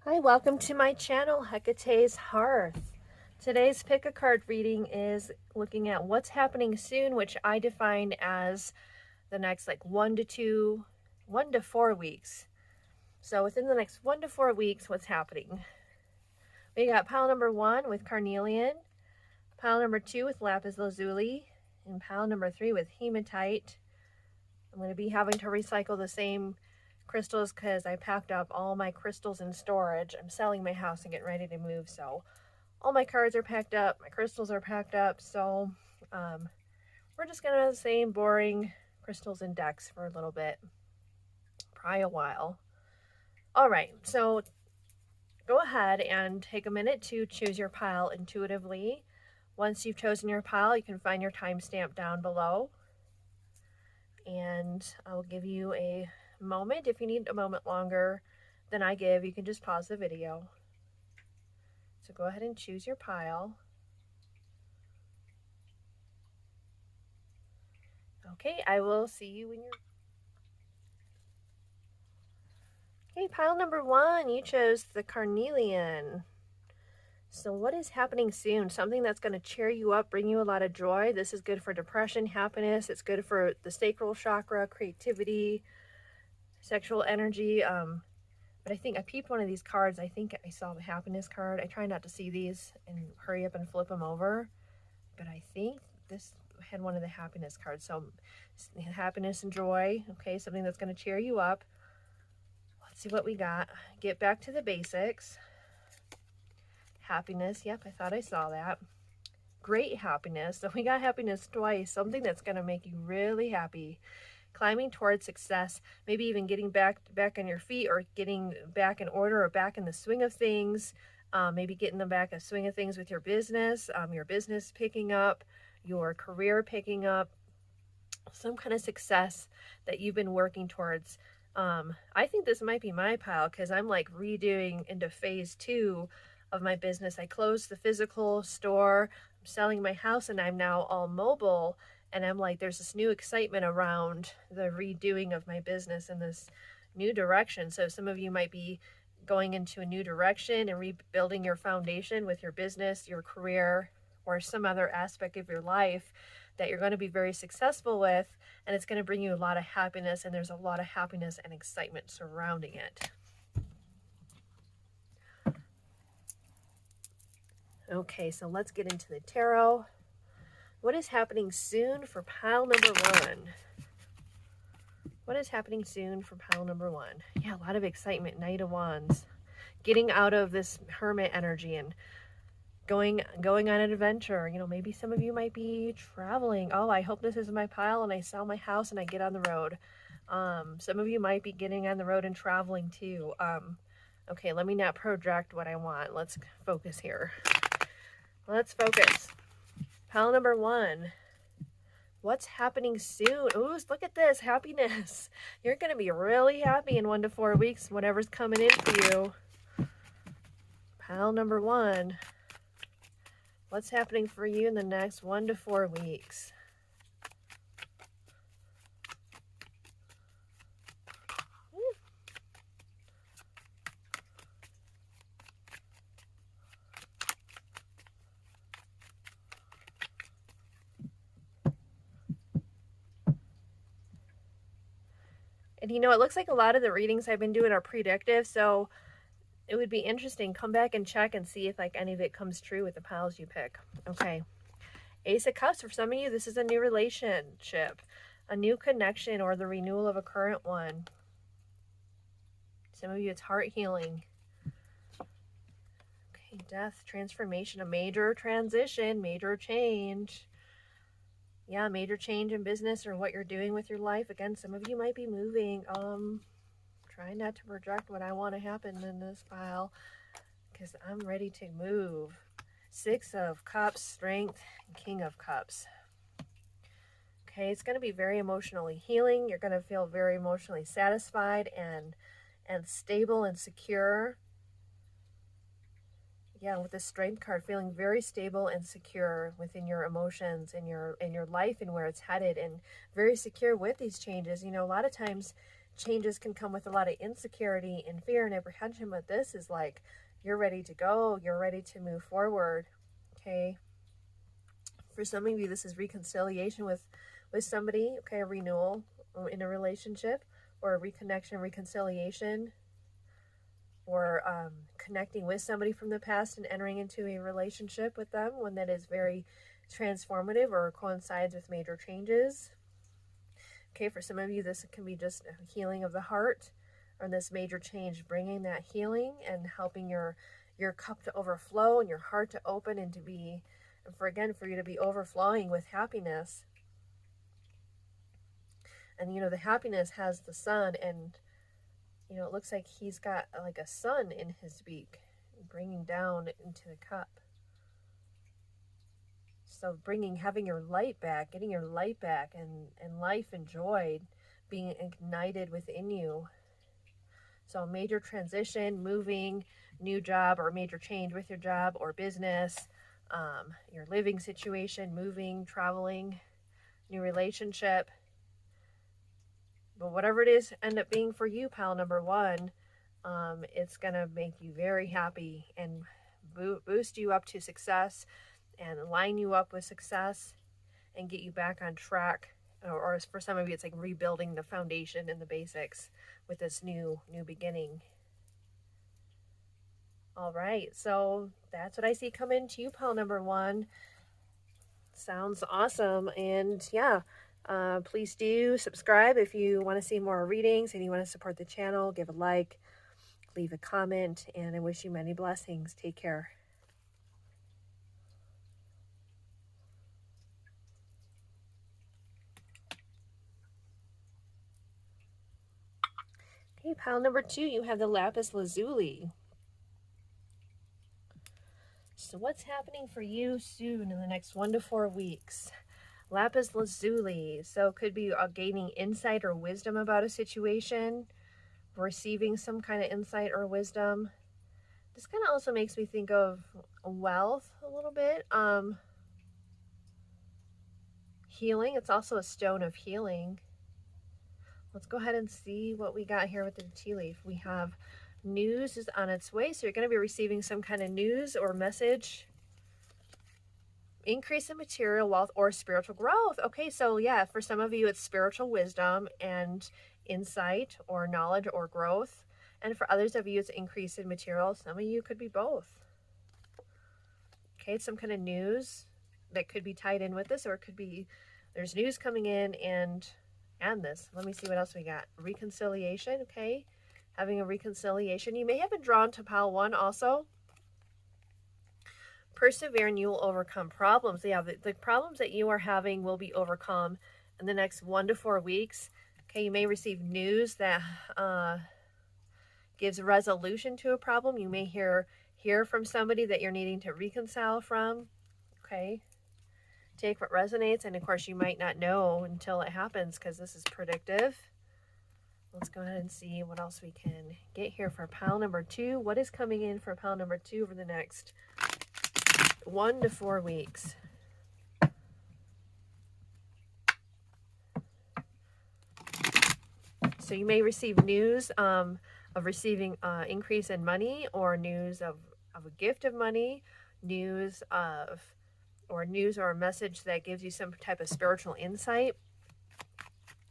Hi, welcome to my channel, Hecate's Hearth. Today's pick a card reading is looking at what's happening soon, which I define as the next like 1 to 4 weeks. So within the next 1 to 4 weeks, what's happening? We got pile number 1 with carnelian, pile number 2 with lapis lazuli, and pile number 3 with hematite. I'm going to be having to recycle the same crystals because I packed up all my crystals in storage. I'm selling my house and getting ready to move, so all my cards are packed up, my crystals are packed up, so we're just gonna have the same boring crystals and decks for a little bit, probably a while. All right, so go ahead and take a minute to choose your pile intuitively. Once you've chosen your pile, you can find your timestamp down below, and I'll give you a moment. If you need a moment longer than I give, you can just pause the video. So go ahead and choose your pile. Okay, I will see you when you're... Okay, pile number 1, you chose the carnelian. So what is happening soon? Something that's going to cheer you up, bring you a lot of joy. This is good for depression, happiness. It's good for the sacral chakra, creativity, sexual energy. But I think I peeped one of these cards. I think I saw the happiness card. I try not to see these and hurry up and flip them over. But I think this had one of the happiness cards. So happiness and joy. Okay, something that's going to cheer you up. Let's see what we got. Get back to the basics. Happiness. Yep, I thought I saw that. Great happiness. So we got happiness twice. Something that's going to make you really happy. Climbing towards success, maybe even getting back on your feet, or getting back in order, or back in the swing of things. Maybe getting them back in the swing of things with your business picking up, your career picking up, some kind of success that you've been working towards. I think this might be my pile because I'm like redoing into phase 2 of my business. I closed the physical store, I'm selling my house, and I'm now all mobile. And I'm like, there's this new excitement around the redoing of my business in this new direction. So some of you might be going into a new direction and rebuilding your foundation with your business, your career, or some other aspect of your life that you're going to be very successful with, and it's going to bring you a lot of happiness, and there's a lot of happiness and excitement surrounding it. Okay, so let's get into the tarot. What is happening soon for pile number 1? What is happening soon for pile number 1? Yeah, a lot of excitement. Knight of Wands. Getting out of this hermit energy and going on an adventure. You know, maybe some of you might be traveling. Oh, I hope this is my pile and I sell my house and I get on the road. Some of you might be getting on the road and traveling too. Okay, let me not project what I want. Let's focus here. Let's focus. Pile number 1. What's happening soon? Ooh, look at this. Happiness. You're going to be really happy in 1 to 4 weeks, whatever's coming in for you. Pile number 1. What's happening for you in the next 1 to 4 weeks? And you know, it looks like a lot of the readings I've been doing are predictive, so it would be interesting. Come back and check and see if like any of it comes true with the piles you pick. Okay. Ace of Cups. For some of you, this is a new relationship, a new connection, or the renewal of a current one. Some of you, it's heart healing. Okay, death, transformation, a major transition, major change. Yeah, major change in business or what you're doing with your life. Again, some of you might be moving. Try not to project what I want to happen in this pile because I'm ready to move. 6 of Cups, Strength, and King of Cups. Okay, it's going to be very emotionally healing. You're going to feel very emotionally satisfied and stable and secure. Yeah, with the Strength card, feeling very stable and secure within your emotions and your life and where it's headed, and very secure with these changes. You know, a lot of times Changes can come with a lot of insecurity and fear and apprehension, but this is like you're ready to go, you're ready to move forward. Okay, for some of you, this is reconciliation with somebody. Okay, a renewal in a relationship, or a reconnection, reconciliation, or connecting with somebody from the past and entering into a relationship with them, one that is very transformative or coincides with major changes. Okay, for some of you, this can be just a healing of the heart, or this major change, bringing that healing and helping your cup to overflow and your heart to open and to be, and for you to be overflowing with happiness. And the happiness has the sun, and it looks like he's got like a sun in his beak, bringing down into the cup. So having your light back, getting your light back, and life and joy being ignited within you. So major transition, moving, new job, or major change with your job or business, your living situation, moving, traveling, new relationship. But whatever it is end up being for you, pile number one, it's going to make you very happy and boost you up to success and line you up with success and get you back on track. Or for some of you, it's like rebuilding the foundation and the basics with this new beginning. All right, so that's what I see coming to you, pile number one. Sounds awesome. And yeah, please do subscribe if you want to see more readings and you want to support the channel. Give a like, leave a comment, and I wish you many blessings. Take care. Okay, pile number two, you have the lapis lazuli. So what's happening for you soon in the next 1 to 4 weeks? Lapis lazuli. So it could be gaining insight or wisdom about a situation, receiving some kind of insight or wisdom. This kind of also makes me think of wealth a little bit. Healing. It's also a stone of healing. Let's go ahead and see what we got here with the tea leaf. We have news is on its way. So you're going to be receiving some kind of news or message. Increase in material wealth or spiritual growth. Okay, so yeah, for some of you, it's spiritual wisdom and insight or knowledge or growth. And for others of you, it's increase in material. Some of you could be both. Okay, it's some kind of news that could be tied in with this, or it could be there's news coming in and this. Let me see what else we got. Reconciliation, okay. Having a reconciliation. You may have been drawn to pile one also. Persevere and you will overcome problems. Yeah, the problems that you are having will be overcome in the next 1 to 4 weeks. Okay, you may receive news that gives resolution to a problem. You may hear from somebody that you're needing to reconcile from. Okay, take what resonates, and of course you might not know until it happens because this is predictive. Let's go ahead and see what else we can get here for pile number two. What is coming in for pile number two over the next 1 to 4 weeks? So you may receive news of receiving increase in money, or news of a gift of money, news or a message that gives you some type of spiritual insight.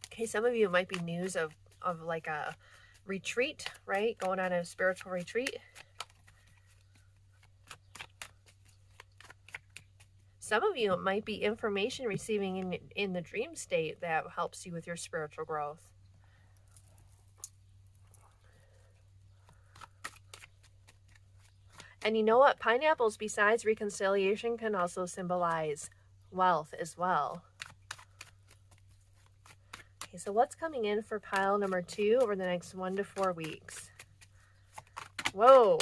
Okay, some of you, it might be news of like a retreat, right? Going on a spiritual retreat. Some of you, it might be information receiving in the dream state that helps you with your spiritual growth. And you know what? Pineapples, besides reconciliation, can also symbolize wealth as well. Okay, so what's coming in for pile number two over the next 1 to 4 weeks? Whoa.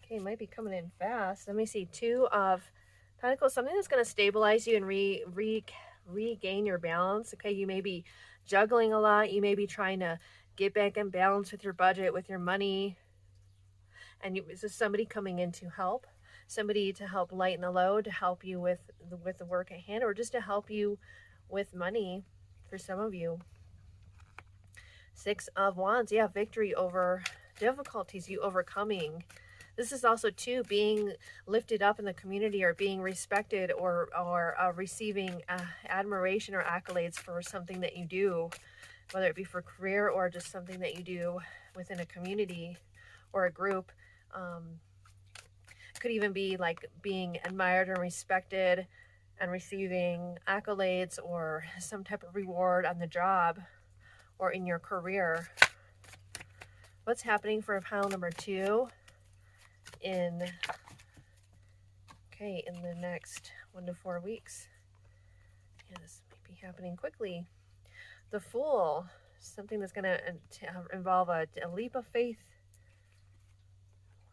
Okay, might be coming in fast. Let me see. 2 of Pentacles, something that's going to stabilize you and regain your balance. Okay, you may be juggling a lot. You may be trying to get back in balance with your budget, with your money. And this is somebody coming in to help. Somebody to help lighten the load, to help you with the work at hand, or just to help you with money for some of you. Six of Wands, yeah, victory over difficulties, you overcoming. This is also too being lifted up in the community, or being respected, or receiving admiration or accolades for something that you do, whether it be for career or just something that you do within a community or a group. Could even be like being admired and respected and receiving accolades or some type of reward on the job or in your career. What's happening for pile number 2 in the next 1 to 4 weeks? Yeah, this might be happening quickly. The Fool, something that's going to involve a leap of faith.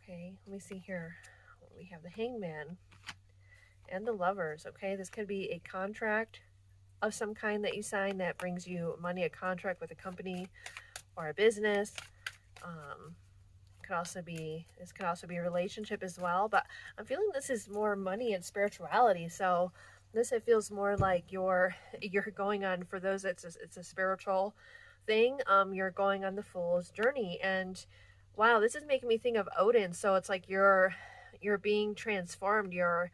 Okay, let me see here. We have the Hangman and the Lovers. Okay, this could be a contract of some kind that you sign that brings you money, a contract with a company or a business. This could also be a relationship as well, but I'm feeling this is more money and spirituality. So this, it feels more like you're going on, for those it's a spiritual thing. You're going on the Fool's journey, and wow, this is making me think of Odin. So it's like you're being transformed. You're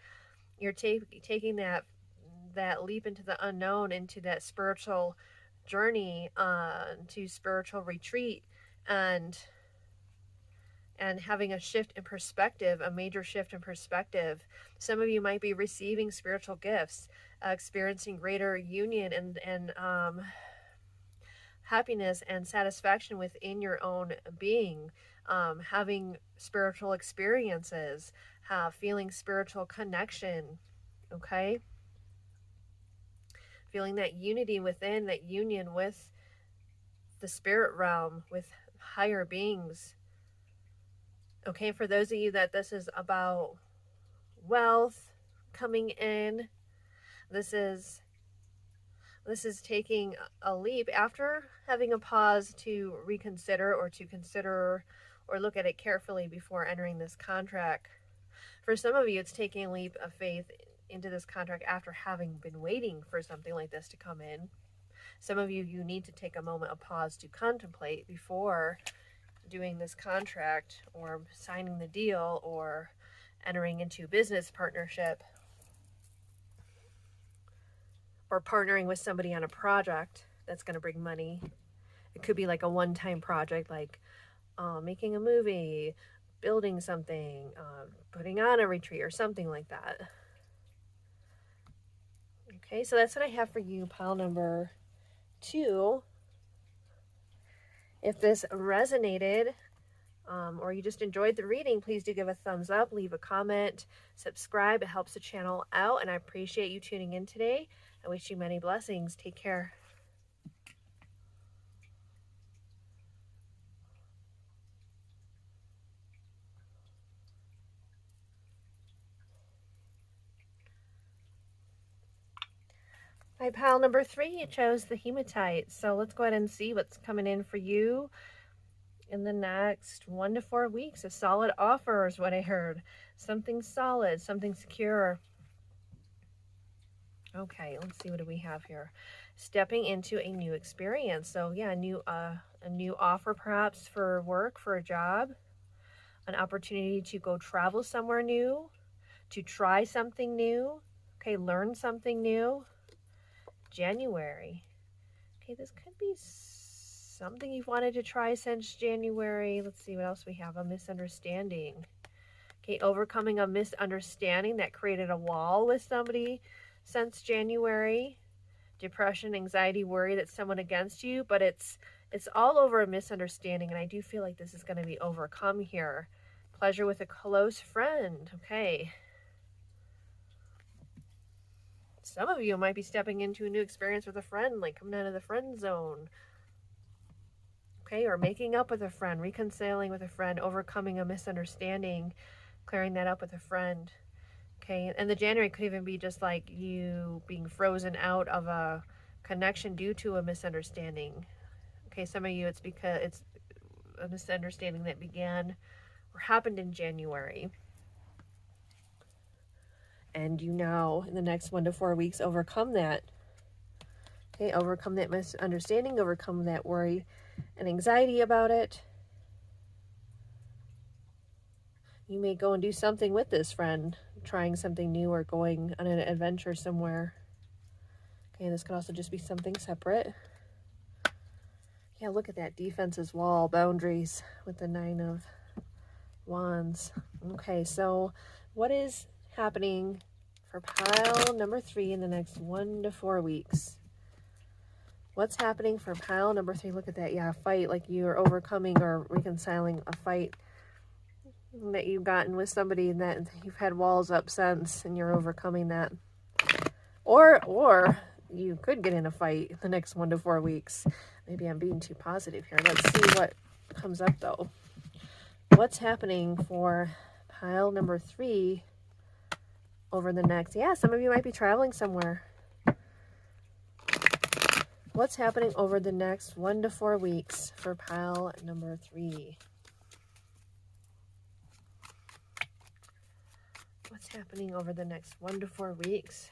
taking that leap into the unknown, into that spiritual journey, to spiritual retreat, and having a shift in perspective, a major shift in perspective. Some of you might be receiving spiritual gifts, experiencing greater union and happiness and satisfaction within your own being, having spiritual experiences, feeling spiritual connection, okay? Feeling that unity within, that union with the spirit realm, with higher beings. Okay, for those of you that this is about wealth coming in, this is taking a leap after having a pause to reconsider, or to consider or look at it carefully before entering this contract. For some of you, it's taking a leap of faith into this contract after having been waiting for something like this to come in. Some of you need to take a moment of pause to contemplate before doing this contract, or signing the deal, or entering into business partnership, or partnering with somebody on a project that's going to bring money. It could be like a one-time project, like making a movie, building something, putting on a retreat, or something like that. Okay, so that's what I have for you, pile number 2. If this resonated, or you just enjoyed the reading, please do give a thumbs up, leave a comment, subscribe. It helps the channel out, and I appreciate you tuning in today. I wish you many blessings. Take care. My pile number 3, you chose the Hematite. So let's go ahead and see what's coming in for you in the next 1 to 4 weeks. A solid offer is what I heard. Something solid, something secure. Okay, let's see, what do we have here? Stepping into a new experience. So yeah, a new offer, perhaps for work, for a job, an opportunity to go travel somewhere new, to try something new, okay, learn something new. January. Okay, this could be something you've wanted to try since January. Let's see what else we have. A misunderstanding. Okay, overcoming a misunderstanding that created a wall with somebody since January. Depression, anxiety, worry that someone against you, but it's all over a misunderstanding, and I do feel like this is going to be overcome here. Pleasure with a close friend. Okay. Some of you might be stepping into a new experience with a friend, like coming out of the friend zone. Okay, or making up with a friend, reconciling with a friend, overcoming a misunderstanding, clearing that up with a friend. Okay, and the January could even be just like you being frozen out of a connection due to a misunderstanding. Okay, some of you, it's because it's a misunderstanding that began or happened in January. And you now, in the next 1 to 4 weeks, overcome that. Okay, overcome that misunderstanding, overcome that worry, and anxiety about it. You may go and do something with this friend, trying something new or going on an adventure somewhere. Okay, this could also just be something separate. Yeah, look at that defense's wall, boundaries with the 9 of Wands. Okay, so what is happening for pile number 3 in the next 1 to 4 weeks? What's happening for pile number 3? Look at that. Yeah, fight, like you're overcoming or reconciling a fight that you've gotten with somebody that you've had walls up since, and you're overcoming that. Or you could get in a fight the next 1 to 4 weeks. Maybe I'm being too positive here. Let's see what comes up though. What's happening for pile number 3 over the next, yeah, some of you might be traveling somewhere. What's happening over the next 1 to 4 weeks for pile number 3? What's happening over the next 1 to 4 weeks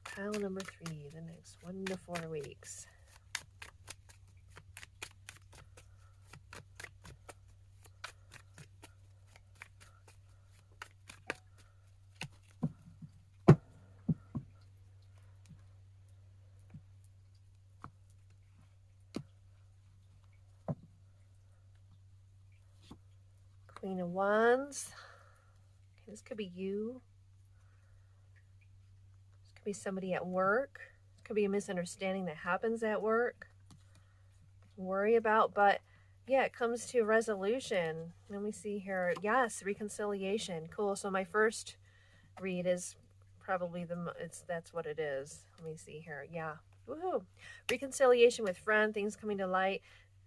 for pile number 3, the next 1 to 4 weeks? Queen of Wands. Okay, this could be you. This could be somebody at work. This could be a misunderstanding that happens at work. Worry about, but yeah, it comes to resolution. Let me see here. Yes, reconciliation. Cool. So my first read is probably that's what it is. Let me see here. Yeah. Woohoo. Reconciliation with friend, things coming to light.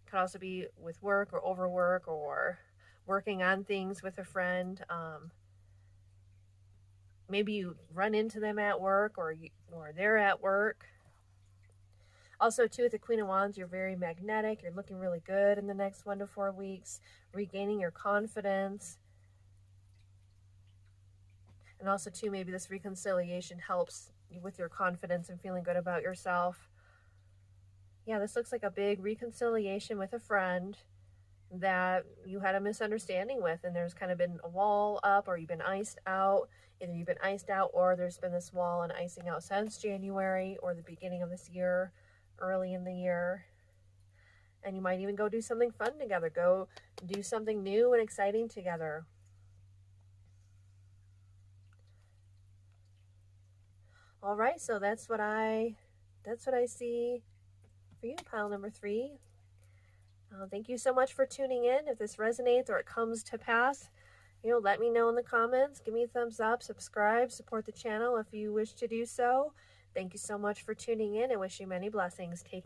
Could also be with work or overwork or working on things with a friend. Maybe you run into them at work or they're at work. Also, too, with the Queen of Wands, you're very magnetic. You're looking really good in the next 1 to 4 weeks, regaining your confidence. And also, too, maybe this reconciliation helps you with your confidence and feeling good about yourself. Yeah, this looks like a big reconciliation with a friend that you had a misunderstanding with, and there's kind of been a wall up, or you've been iced out. Either you've been iced out or there's been this wall and icing out since January or the beginning of this year, early in the year. And you might even go do something fun together. Go do something new and exciting together. All right, so that's what I see for you, pile number 3. Thank you so much for tuning in. If this resonates or it comes to pass, let me know in the comments. Give me a thumbs up, subscribe, support the channel if you wish to do so. Thank you so much for tuning in. I wish you many blessings. Take care.